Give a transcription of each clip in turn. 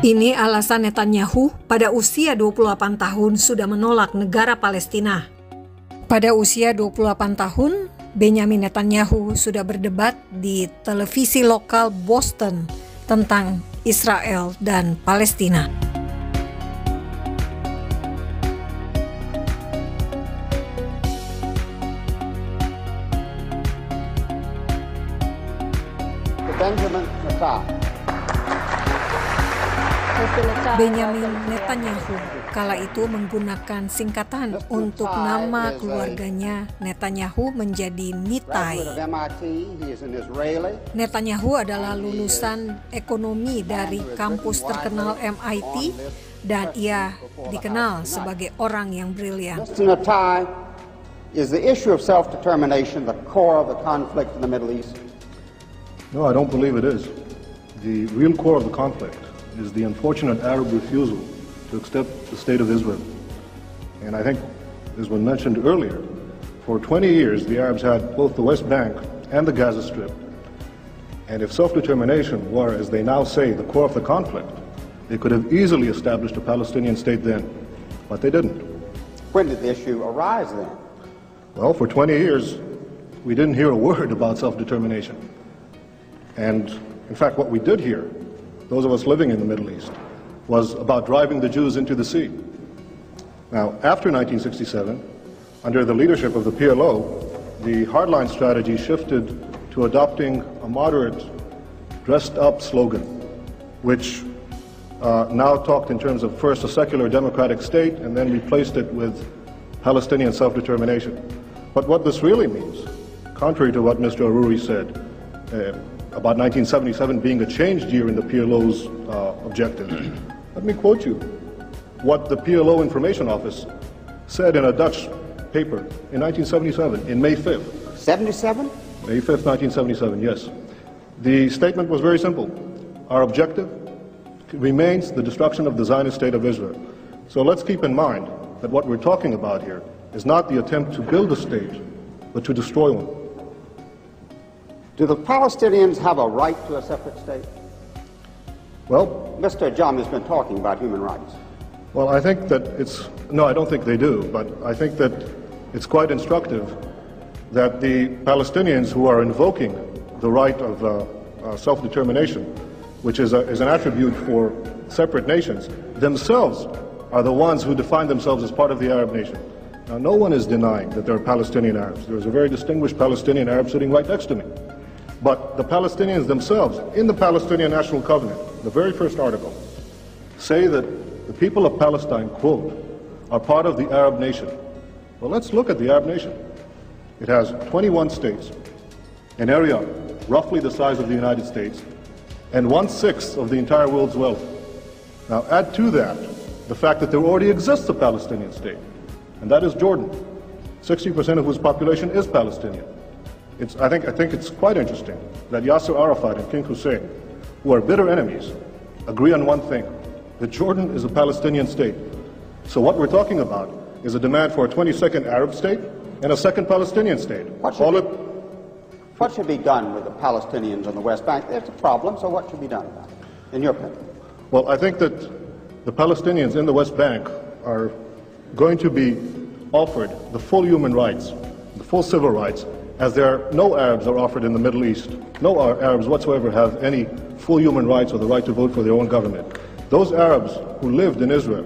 Ini alasan Netanyahu pada usia 28 tahun sudah menolak negara Palestina. Pada usia 28 tahun, Benjamin Netanyahu sudah berdebat di televisi lokal Boston tentang Israel dan Palestina. Benjamin Netanyahu kala itu menggunakan singkatan untuk nama keluarganya. Netanyahu menjadi Nitai. Netanyahu adalah lulusan ekonomi dari kampus terkenal MIT dan ia dikenal sebagai orang yang brilian. Is the issue of self-determination the core of the conflict in the Middle East? No, I don't believe it is. The real core of the conflict is the unfortunate Arab refusal to accept the state of Israel. And I think, as was mentioned earlier, for 20 years the Arabs had both the West Bank and the Gaza Strip. And if self-determination were, as they now say, the core of the conflict, they could have easily established a Palestinian state then, but they didn't. When did the issue arise then? Well, for 20 years, we didn't hear a word about self-determination. And in fact, what we did hear, those of us living in the Middle East, was about driving the Jews into the sea. Now, after 1967, under the leadership of the PLO, the hardline strategy shifted to adopting a moderate, dressed-up slogan, which now talked in terms of first a secular democratic state and then replaced it with Palestinian self-determination. But what this really means, contrary to what Mr. Aruri said, about 1977 being a changed year in the PLO's objective. Let me quote you what the PLO Information Office said in a Dutch paper in 1977, in May 5th. 77? May 5th, 1977, yes. The statement was very simple. Our objective remains the destruction of the Zionist state of Israel. So let's keep in mind that what we're talking about here is not the attempt to build a state, but to destroy one. Do the Palestinians have a right to a separate state? Well, Mr. Jam has been talking about human rights. Well, I think that no, I don't think they do, but I think that it's quite instructive that the Palestinians who are invoking the right of self-determination, which is an attribute for separate nations, themselves are the ones who define themselves as part of the Arab nation. Now, no one is denying that there are Palestinian Arabs. There's a very distinguished Palestinian Arab sitting right next to me. But the Palestinians themselves, in the Palestinian National Covenant, the very first article, say that the people of Palestine, quote, are part of the Arab nation. Well, let's look at the Arab nation. It has 21 states, an area roughly the size of the United States, and 1/6 of the entire world's wealth. Now, add to that the fact that there already exists a Palestinian state, and that is Jordan, 60% of whose population is Palestinian. I think it's quite interesting that Yasser Arafat and King Hussein, who are bitter enemies, agree on one thing, that Jordan is a Palestinian state. So what we're talking about is a demand for a 22nd Arab state and a second Palestinian state. What should be done with the Palestinians on the West Bank? There's a problem, so what should be done about it, in your opinion? Well, I think that the Palestinians in the West Bank are going to be offered the full human rights, the full civil rights, as no Arabs are offered in the Middle East. No Arabs whatsoever have any full human rights or the right to vote for their own government. Those Arabs who lived in Israel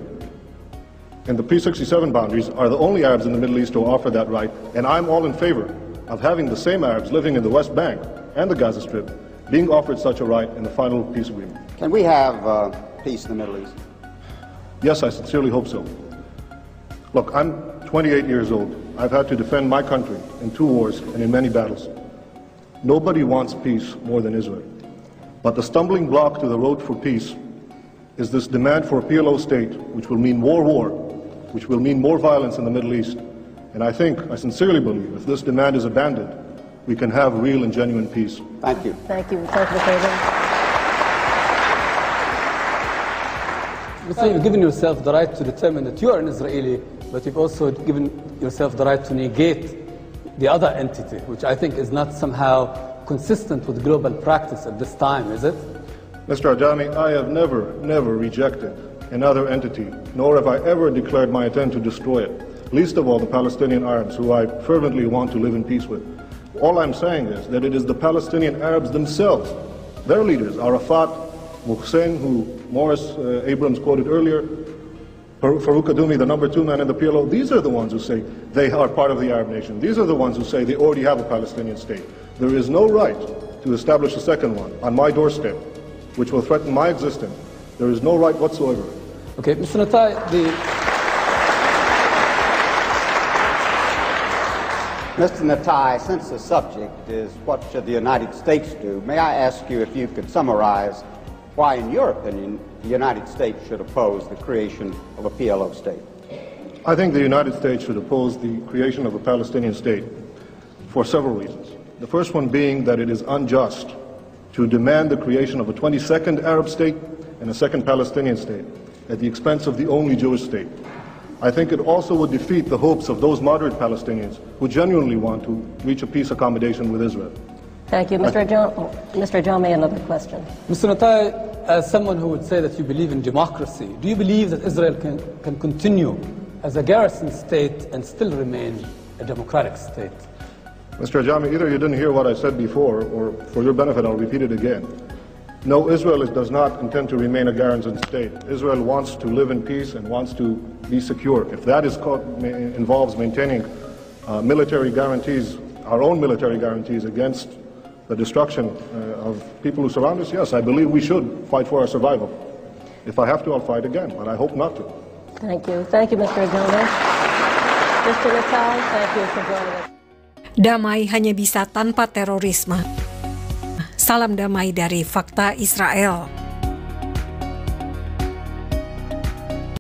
in the pre-67 boundaries are the only Arabs in the Middle East who offer that right, and I'm all in favor of having the same Arabs living in the West Bank and the Gaza Strip being offered such a right in the final peace agreement. Can we have peace in the Middle East? Yes, I sincerely hope so. Look, I'm 28 years old. I've had to defend my country in 2 wars and in many battles. Nobody wants peace more than Israel. But the stumbling block to the road for peace is this demand for a PLO state, which will mean more war, which will mean more violence in the Middle East. And I sincerely believe, if this demand is abandoned, we can have real and genuine peace. Thank you. Thank you. Thank you, So you've given yourself the right to determine that you are an Israeli, but you've also given yourself the right to negate the other entity, which I think is not somehow consistent with global practice at this time, is it? Mr. Ajami, I have never rejected another entity, nor have I ever declared my intent to destroy it, least of all the Palestinian Arabs, who I fervently want to live in peace with. All I'm saying is that it is the Palestinian Arabs themselves, their leaders, Arafat, Hussein, who Morris Abrams quoted earlier, Farouk Kadumi, the number 2 man in the PLO, these are the ones who say they are part of the Arab nation. These are the ones who say they already have a Palestinian state. There is no right to establish a second one on my doorstep, which will threaten my existence. There is no right whatsoever. Okay, Mr. Natai, Mr. Natai, since the subject is what should the United States do, may I ask you if you could summarize why, in your opinion, the United States should oppose the creation of a PLO state? I think the United States should oppose the creation of a Palestinian state for several reasons. The first one being that it is unjust to demand the creation of a 22nd Arab state and a second Palestinian state at the expense of the only Jewish state. I think it also would defeat the hopes of those moderate Palestinians who genuinely want to reach a peace accommodation with Israel. Thank you. Mr. Ajami, another question. Mr. Natai, as someone who would say that you believe in democracy, do you believe that Israel can continue as a garrison state and still remain a democratic state? Mr. Ajami, either you didn't hear what I said before, or for your benefit, I'll repeat it again. No, Israel does not intend to remain a garrison state. Israel wants to live in peace and wants to be secure. If that involves maintaining military guarantees, our own military guarantees against the destruction of people who surround us, yes, I believe we should fight for our survival. If I have to, I'll fight again, but I hope not to. Thank you. Thank you, Mr. Ajami. Mr. Natai, thank you for joining us. Damai hanya bisa tanpa terorisme. Salam damai dari Fakta Israel.